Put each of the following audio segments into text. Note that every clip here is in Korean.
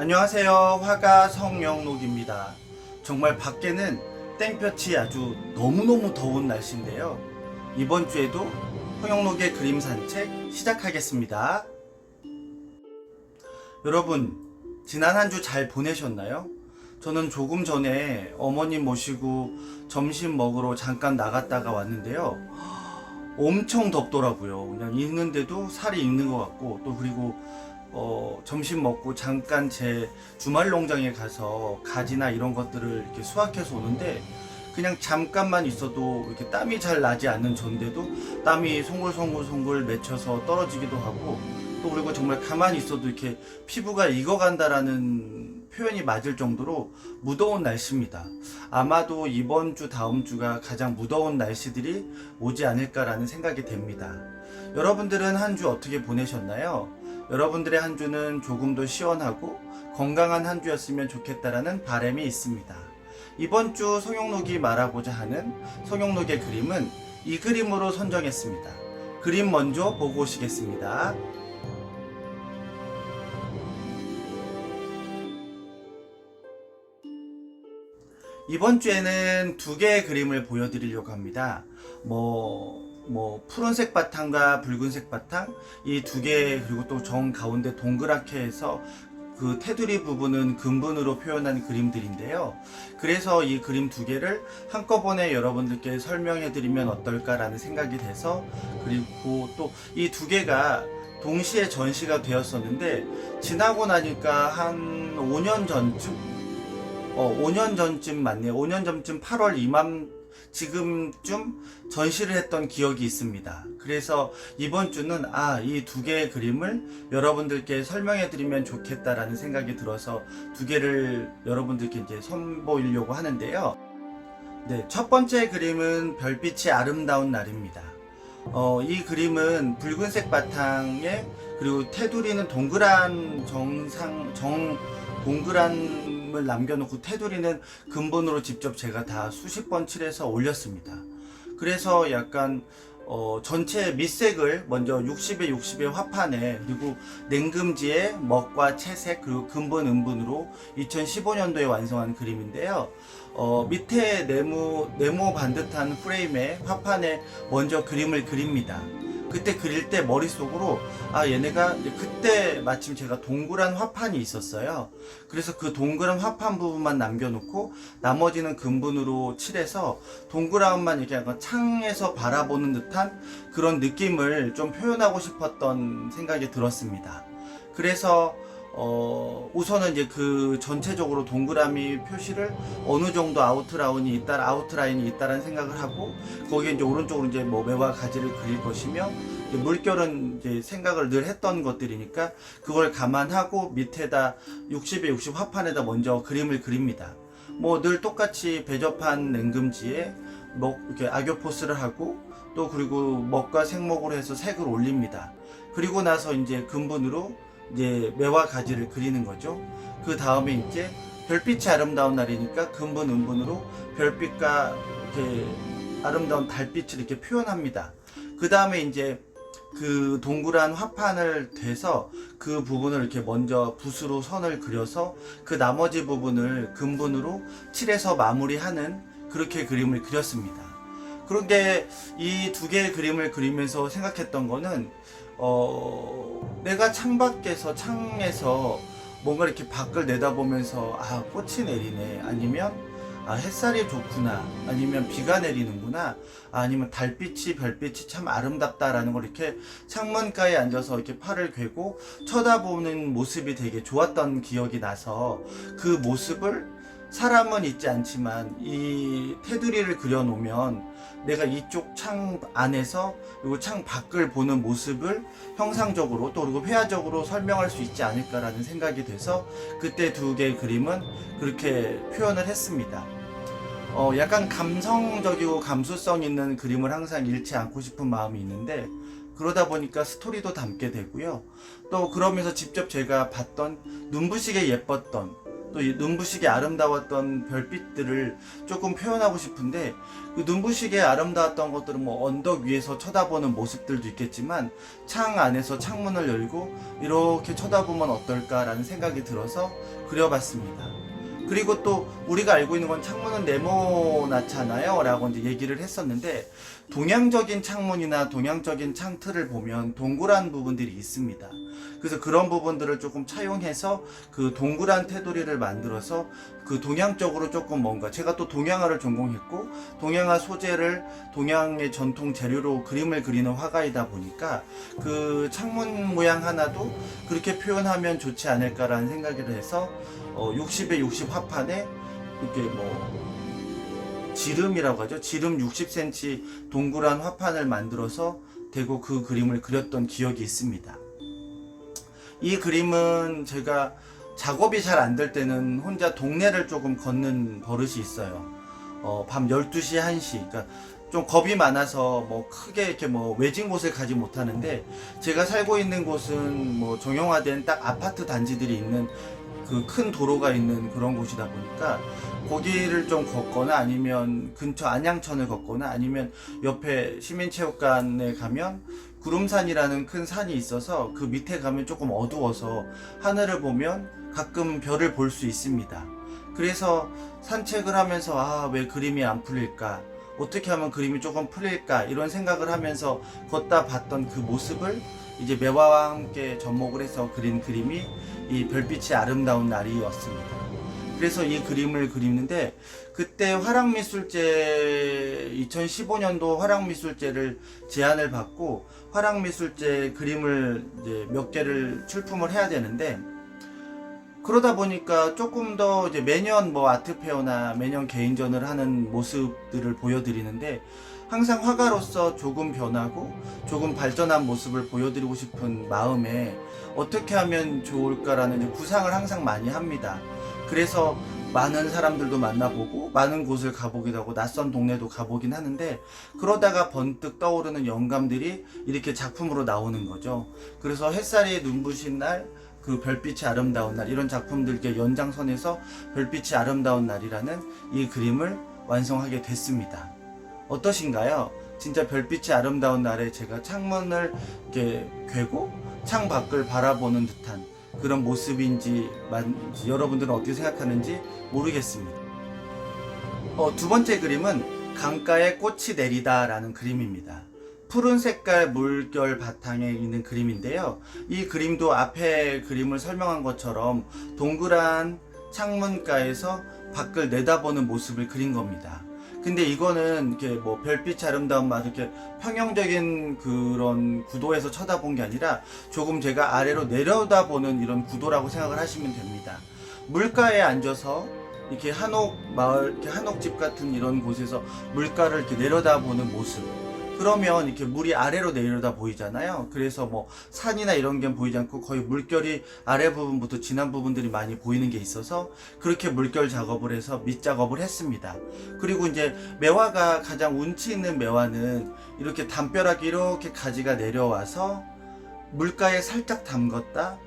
안녕하세요. 화가 성영록입니다. 정말 밖에는 땡볕이 아주 너무너무 더운 날씨인데요. 이번 주에도 성영록의 그림 산책 시작하겠습니다. 여러분, 지난 한 주 잘 보내셨나요? 저는 조금 전에 어머님 모시고 점심 먹으러 잠깐 나갔다가 왔는데요. 엄청 덥더라고요. 그냥 있는데도 살이 있는 것 같고, 또 그리고 점심 먹고 잠깐 제 주말 농장에 가서 가지나 이런 것들을 이렇게 수확해서 오는데, 그냥 잠깐만 있어도 이렇게 땀이 잘 나지 않는 전데도 땀이 송글송글 맺혀서 떨어지기도 하고, 또 그리고 정말 가만히 있어도 이렇게 피부가 익어간다라는 표현이 맞을 정도로 무더운 날씨입니다. 아마도 이번 주 다음 주가 가장 무더운 날씨들이 오지 않을까라는 생각이 됩니다. 여러분들은 한 주 어떻게 보내셨나요? 여러분들의 한 주는 조금 더 시원하고 건강한 한 주였으면 좋겠다라는 바람이 있습니다. 이번 주 성영록이 말하고자 하는 성영록의 그림은 이 그림으로 선정했습니다. 그림 먼저 보고 오시겠습니다. 이번 주에는 두 개의 그림을 보여드리려고 합니다. 푸른색 바탕과 붉은색 바탕, 이 두 개, 그리고 또 정 가운데 동그랗게 해서 그 테두리 부분은 금분으로 표현한 그림들인데요. 그래서 이 그림 두 개를 한꺼번에 여러분들께 설명해 드리면 어떨까라는 생각이 돼서, 그리고 또 이 두 개가 동시에 전시가 되었었는데, 지나고 나니까 한 5년 전쯤 5년 전쯤 맞네요. 5년 전쯤 8월 지금쯤 전시를 했던 기억이 있습니다. 그래서 이번 주는 이 두 개의 그림을 여러분들께 설명해 드리면 좋겠다라는 생각이 들어서 두 개를 여러분들께 이제 선보이려고 하는데요. 네, 첫 번째 그림은 별빛이 아름다운 날입니다. 이 그림은 붉은색 바탕에, 그리고 테두리는 동그란 동그란을 남겨놓고 테두리는 금본으로 직접 제가 다 수십 번 칠해서 올렸습니다. 그래서 약간 전체 밑색을 먼저 60에 60의 화판에, 그리고 냉금지에 먹과 채색, 그리고 금본 음분으로 2015년도에 완성한 그림인데요. 밑에 네모 반듯한 프레임에 화판에 먼저 그림을 그립니다. 그때 그릴 때 머릿속으로 얘네가 그때 마침 제가 동그란 화판이 있었어요. 그래서 그 동그란 화판 부분만 남겨놓고 나머지는 금분으로 칠해서 동그란만 이렇게 약간 창에서 바라보는 듯한 그런 느낌을 좀 표현하고 싶었던 생각이 들었습니다. 그래서 우선은 이제 그 전체적으로 동그라미 표시를 어느 정도 아웃라인이 있다라는 생각을 하고, 거기에 이제 오른쪽으로 이제 매와 가지를 그릴 것이며, 이제 물결은 이제 생각을 늘 했던 것들이니까 그걸 감안하고 밑에다 60에 60 화판에다 먼저 그림을 그립니다. 늘 똑같이 배접한 냉금지에 이렇게 악교 포스를 하고, 또 그리고 먹과 생목으로 해서 색을 올립니다. 그리고 나서 이제 금분으로 이제 매와 가지를 그리는 거죠. 그 다음에 이제 별빛이 아름다운 날이니까 금분 음분으로 별빛과 이렇게 아름다운 달빛을 이렇게 표현합니다. 그 다음에 이제 그 동그란 화판을 대서 그 부분을 이렇게 먼저 붓으로 선을 그려서 그 나머지 부분을 금분으로 칠해서 마무리하는, 그렇게 그림을 그렸습니다. 그런데 이 두 개의 그림을 그리면서 생각했던 거는, 내가 창에서 뭔가 이렇게 밖을 내다보면서 꽃이 내리네, 아니면 햇살이 좋구나, 아니면 비가 내리는구나, 아니면 달빛이 별빛이 참 아름답다라는 걸 이렇게 창문가에 앉아서 이렇게 팔을 괴고 쳐다보는 모습이 되게 좋았던 기억이 나서, 그 모습을 사람은 있지 않지만 이 테두리를 그려놓으면 내가 이쪽 창 안에서 그리고 창 밖을 보는 모습을 형상적으로, 또 그리고 회화적으로 설명할 수 있지 않을까라는 생각이 돼서 그때 두 개의 그림은 그렇게 표현을 했습니다. 약간 감성적이고 감수성 있는 그림을 항상 잃지 않고 싶은 마음이 있는데, 그러다 보니까 스토리도 담게 되고요. 또 그러면서 직접 제가 봤던 눈부시게 예뻤던 또 이 눈부시게 아름다웠던 별빛들을 조금 표현하고 싶은데, 그 눈부시게 아름다웠던 것들은 뭐 언덕 위에서 쳐다보는 모습들도 있겠지만 창 안에서 창문을 열고 이렇게 쳐다보면 어떨까라는 생각이 들어서 그려봤습니다. 그리고 또 우리가 알고 있는 건 창문은 네모나잖아요 라고 이제 얘기를 했었는데, 동양적인 창문이나 동양적인 창틀을 보면 동그란 부분들이 있습니다. 그래서 그런 부분들을 조금 차용해서 그 동그란 테두리를 만들어서 그 동양적으로 조금 뭔가, 제가 또 동양화를 전공했고 동양화 소재를 동양의 전통 재료로 그림을 그리는 화가이다 보니까 그 창문 모양 하나도 그렇게 표현하면 좋지 않을까라는 생각을 해서 60에 60 화판에 이렇게 뭐 지름이라고 하죠. 지름 60cm 동그란 화판을 만들어서 대고 그 그림을 그렸던 기억이 있습니다. 이 그림은 제가 작업이 잘 안 될 때는 혼자 동네를 조금 걷는 버릇이 있어요. 밤 12시, 1시. 그러니까 좀 겁이 많아서 뭐 크게 이렇게 뭐 외진 곳을 가지 못하는데, 제가 살고 있는 곳은 뭐 정형화된 딱 아파트 단지들이 있는 그 큰 도로가 있는 그런 곳이다 보니까 거기를 좀 걷거나 아니면 근처 안양천을 걷거나 아니면 옆에 시민체육관에 가면 구름산이라는 큰 산이 있어서 그 밑에 가면 조금 어두워서 하늘을 보면 가끔 별을 볼 수 있습니다. 그래서 산책을 하면서 왜 그림이 안 풀릴까? 어떻게 하면 그림이 조금 풀릴까? 이런 생각을 하면서 걷다 봤던 그 모습을 이제 매화와 함께 접목을 해서 그린 그림이 이 별빛이 아름다운 날이었습니다. 그래서 이 그림을 그리는데, 그때 화랑미술제 2015년도 화랑미술제를 제안을 받고 화랑미술제 그림을 이제 몇 개를 출품을 해야 되는데, 그러다 보니까 조금 더 이제 매년 뭐 아트페어나 매년 개인전을 하는 모습들을 보여드리는데, 항상 화가로서 조금 변하고 조금 발전한 모습을 보여드리고 싶은 마음에 어떻게 하면 좋을까라는 구상을 항상 많이 합니다. 그래서 많은 사람들도 만나보고 많은 곳을 가보기도 하고 낯선 동네도 가보긴 하는데, 그러다가 번뜩 떠오르는 영감들이 이렇게 작품으로 나오는 거죠. 그래서 햇살이 눈부신 날, 그 별빛이 아름다운 날, 이런 작품들의 연장선에서 별빛이 아름다운 날이라는 이 그림을 완성하게 됐습니다. 어떠신가요? 진짜 별빛이 아름다운 날에 제가 창문을 이렇게 괴고 창 밖을 바라보는 듯한 그런 모습인지 여러분들은 어떻게 생각하는지 모르겠습니다. 두 번째 그림은 강가에 꽃이 내리다 라는 그림입니다. 푸른 색깔 물결 바탕에 있는 그림인데요. 이 그림도 앞에 그림을 설명한 것처럼 동그란 창문가에서 밖을 내다보는 모습을 그린 겁니다. 근데 이거는 이렇게 뭐 별빛이 아름다운 막 이렇게 평형적인 그런 구도에서 쳐다본 게 아니라 조금 제가 아래로 내려다보는 이런 구도라고 생각을 하시면 됩니다. 물가에 앉아서 이렇게 한옥 마을, 이렇게 한옥집 같은 이런 곳에서 물가를 이렇게 내려다보는 모습. 그러면 이렇게 물이 아래로 내려다 보이잖아요. 그래서 뭐 산이나 이런 게 보이지 않고 거의 물결이 아래 부분부터 진한 부분들이 많이 보이는 게 있어서 그렇게 물결 작업을 해서 밑 작업을 했습니다. 그리고 이제 매화가 가장 운치 있는 매화는 이렇게 담벼락이 이렇게 가지가 내려와서 물가에 살짝 담궜다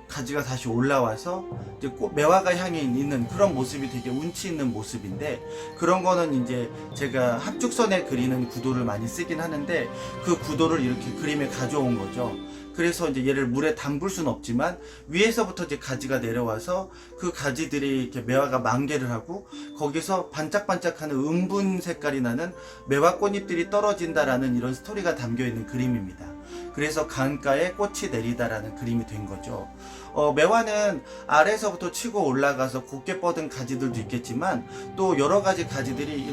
가지가 다시 올라와서 이제 매화가 향해 있는 그런 모습이 되게 운치 있는 모습인데, 그런 거는 이제 제가 합죽선에 그리는 구도를 많이 쓰긴 하는데 그 구도를 이렇게 그림에 가져온 거죠. 그래서 이제 얘를 물에 담글 수는 없지만 위에서부터 이제 가지가 내려와서 그 가지들이 이렇게 매화가 만개를 하고 거기서 반짝반짝하는 은분 색깔이 나는 매화 꽃잎들이 떨어진다라는 이런 스토리가 담겨 있는 그림입니다. 그래서 강가에 꽃이 내리다라는 그림이 된 거죠. 매화는 아래서부터 치고 올라가서 곱게 뻗은 가지들도 있겠지만 또 여러 가지 가지들이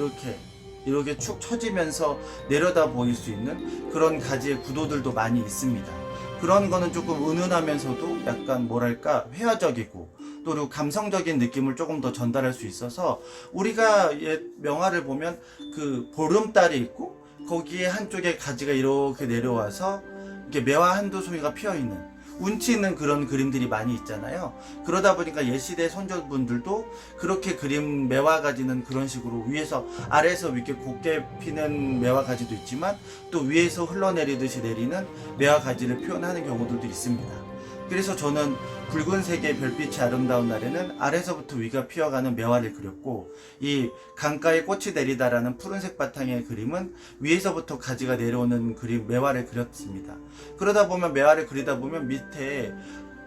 이렇게 축 처지면서 내려다 보일 수 있는 그런 가지의 구도들도 많이 있습니다. 그런 거는 조금 은은하면서도 약간 뭐랄까 회화적이고 또 그리고 감성적인 느낌을 조금 더 전달할 수 있어서, 우리가 옛 명화를 보면 그 보름달이 있고 거기에 한쪽에 가지가 이렇게 내려와서 이렇게 매화 한두 송이가 피어있는 운치 있는 그런 그림들이 많이 있잖아요. 그러다 보니까 옛시대 선조분들도 그렇게 그림 매화 가지는 그런 식으로 위에서 아래에서 이렇게 곱게 피는 매화 가지도 있지만 또 위에서 흘러내리듯이 내리는 매화 가지를 표현하는 경우들도 있습니다. 그래서 저는 붉은색의 별빛이 아름다운 날에는 아래서부터 위가 피어가는 매화를 그렸고, 이 강가에 꽃이 내리다라는 푸른색 바탕의 그림은 위에서부터 가지가 내려오는 그림 매화를 그렸습니다. 그러다 보면 매화를 그리다 보면 밑에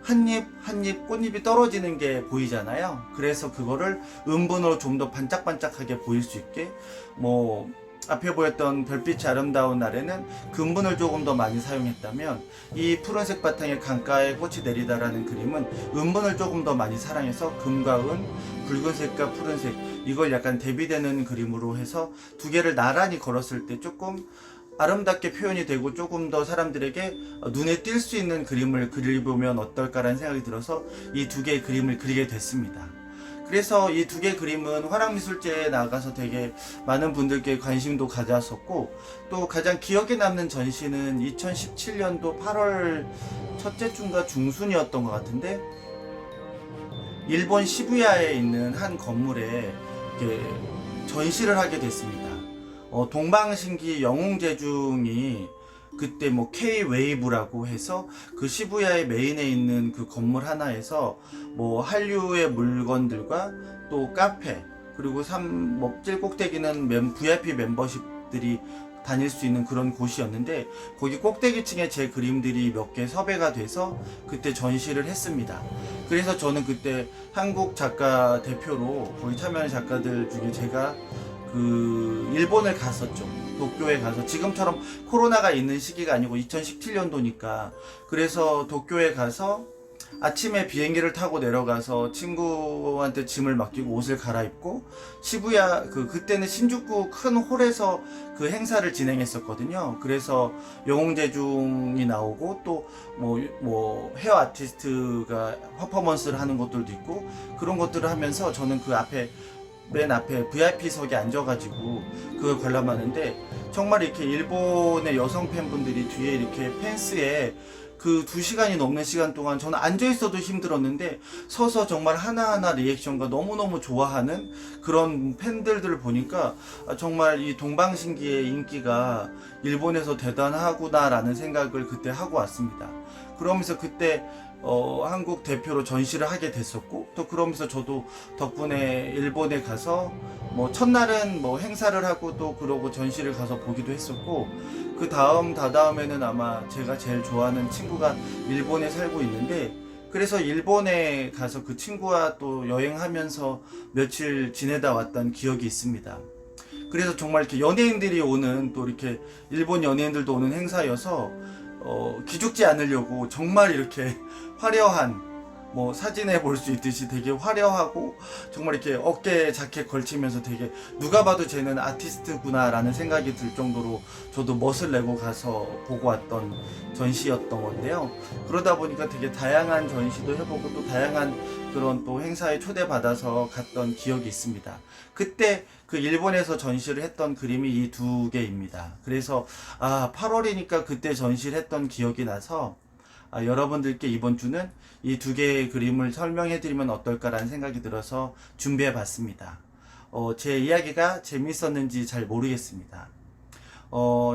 한 잎 한 잎 꽃잎이 떨어지는 게 보이잖아요. 그래서 그거를 음분으로 좀 더 반짝반짝하게 보일 수 있게, 뭐 앞에 보였던 별빛이 아름다운 날에는 금분을 조금 더 많이 사용했다면, 이 푸른색 바탕에 강가에 꽃이 내리다라는 그림은 음분을 조금 더 많이 사용해서 금과 은, 붉은색과 푸른색, 이걸 약간 대비되는 그림으로 해서 두 개를 나란히 걸었을 때 조금 아름답게 표현이 되고 조금 더 사람들에게 눈에 띌 수 있는 그림을 그려보면 어떨까라는 생각이 들어서 이 두 개의 그림을 그리게 됐습니다. 그래서 이 두 개 그림은 화랑미술제에 나가서 되게 많은 분들께 관심도 가졌었고, 또 가장 기억에 남는 전시는 2017년도 8월 첫째 주인가 중순이었던 것 같은데, 일본 시부야에 있는 한 건물에 이렇게 전시를 하게 됐습니다. 동방신기 영웅제중이 그때 뭐 K-웨이브라고 해서 그 시부야의 메인에 있는 그 건물 하나에서 뭐 한류의 물건들과 또 카페, 그리고 목질 꼭대기는 VIP 멤버십들이 다닐 수 있는 그런 곳이었는데, 거기 꼭대기층에 제 그림들이 몇 개 섭외가 돼서 그때 전시를 했습니다. 그래서 저는 그때 한국 작가 대표로 거기 참여하는 작가들 중에 제가 그 일본을 갔었죠. 도쿄에 가서, 지금처럼 코로나가 있는 시기가 아니고 2017년도니까 그래서 도쿄에 가서 아침에 비행기를 타고 내려가서 친구한테 짐을 맡기고 옷을 갈아입고 시부야, 그때는 신주쿠 큰 홀에서 그 행사를 진행했었거든요. 그래서 영웅제중이 나오고 또 뭐 헤어 아티스트가 퍼포먼스를 하는 것들도 있고, 그런 것들을 하면서 저는 그 앞에 맨 앞에 VIP석에 앉아가지고 그걸 관람하는데, 정말 이렇게 일본의 여성 팬분들이 뒤에 이렇게 펜스에 그 2시간이 넘는 시간 동안 저는 앉아있어도 힘들었는데 서서 정말 하나하나 리액션과 너무너무 좋아하는 그런 팬들을 보니까 정말 이 동방신기의 인기가 일본에서 대단하구나 라는 생각을 그때 하고 왔습니다. 그러면서 그때 한국 대표로 전시를 하게 됐었고, 또 그러면서 저도 덕분에 일본에 가서 뭐 첫날은 뭐 행사를 하고 또 그러고 전시를 가서 보기도 했었고, 그 다다음에는 아마 제가 제일 좋아하는 친구가 일본에 살고 있는데, 그래서 일본에 가서 그 친구와 또 여행하면서 며칠 지내다 왔던 기억이 있습니다. 그래서 정말 이렇게 연예인들이 오는, 또 이렇게 일본 연예인들도 오는 행사여서 기죽지 않으려고 정말 이렇게 화려한, 뭐 사진에 볼 수 있듯이 되게 화려하고 정말 이렇게 어깨에 자켓 걸치면서 되게 누가 봐도 쟤는 아티스트구나 라는 생각이 들 정도로 저도 멋을 내고 가서 보고 왔던 전시였던 건데요. 그러다 보니까 되게 다양한 전시도 해보고 또 다양한 그런 또 행사에 초대받아서 갔던 기억이 있습니다. 그때 그 일본에서 전시를 했던 그림이 이 두 개입니다. 그래서 8월이니까 그때 전시를 했던 기억이 나서 여러분들께 이번 주는 이 두 개의 그림을 설명해 드리면 어떨까라는 생각이 들어서 준비해 봤습니다. 제 이야기가 재밌었는지 잘 모르겠습니다.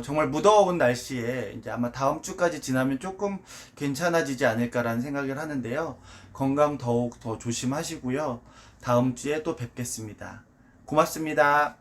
정말 무더운 날씨에 이제 아마 다음 주까지 지나면 조금 괜찮아지지 않을까라는 생각을 하는데요. 건강 더욱 더 조심하시고요. 다음 주에 또 뵙겠습니다. 고맙습니다.